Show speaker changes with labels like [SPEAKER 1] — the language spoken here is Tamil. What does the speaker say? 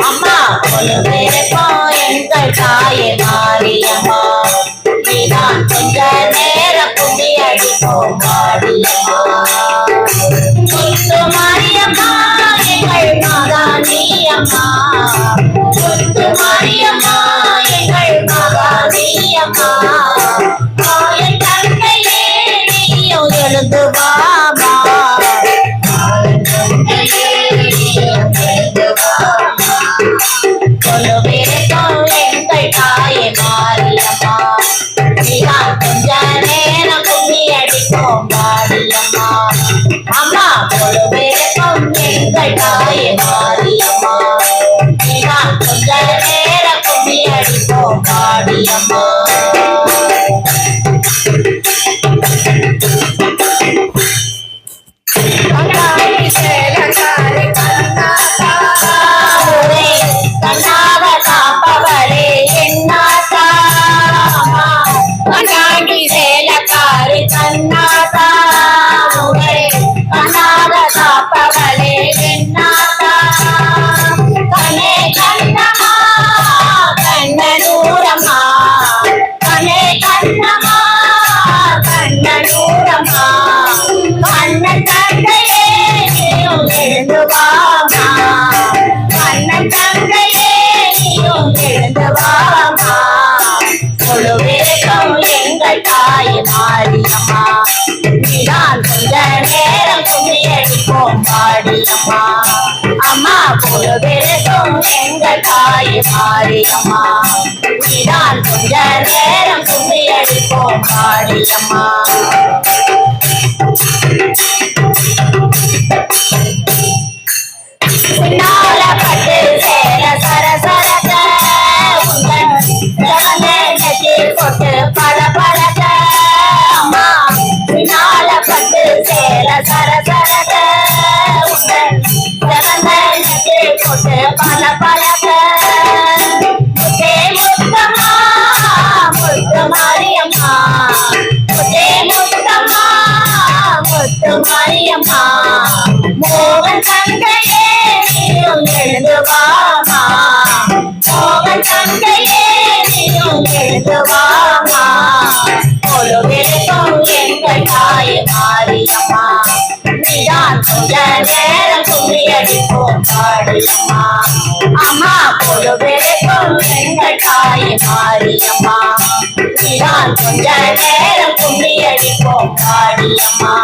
[SPEAKER 1] அம்மா கொலுவிருக்கும் எங்கள் தாயே மாரியம்மா நீதான் கொஞ்ச நேரம் கும்மி அடிப்போம் மாரியம்மா. முத்து மாரியம்மா எங்கள் மாதாணி அம்மா, முத்து மாரியம்மா எங்கள் மாதாணி அம்மா. என் தந்தையே நீயும் எழுந்து வாமா, கொலுவிருக்கும் எங்கள் தாயே மாரியம்மா நீதான் கொஞ்ச நேரம் கும்மி அடிப்போம் மாரியம்மா. அம்மா கொலுவிருக்கும் எங்கள் தாயே மாரியம்மா நீதான் கொஞ்ச நேரம் கும்மி அடிப்போம் மாரியம்மா. எங்கள் தாயே மாரியம்மா நீதான் கொஞ்ச நேரம் கும்மி அடிப்போம் மாரியம்மா. அம்மா கொலுவிருக்கும் எங்கள் தாயே மாரியம்மா நீதான் கொஞ்ச நேரம் கும்மி அடிப்போம் மாரியம்மா. பின்னால பட்டு சேர சரசரக உங்கள் போட்டு பல பழக. அம்மா பின்னால பட்டு சேர சரசரக உங்கள் போட்டு பல பழக. முத்தே முத்தம்மா முத்து மாரியம்மா, முத்தே முத்தம்மா முத்து மாரியம்மா. மோகன் தந்தையே நீயும் எழுந்து வாமா, மோகன் தந்தையே நீயும் எழுந்து வாமா. கொலுவிருக்கும் எங்கள் தாயே மாரியம்மா நீதான் கொஞ்ச நேரம் கும்மி அடிப்போம் மாரியம்மா. அம்மா கொலுவிருக்கும் எங்கள் தாயே மாரியம்மா நீதான் கொஞ்ச நேரம் கும்மி அடிப்போம் மாரியம்மா.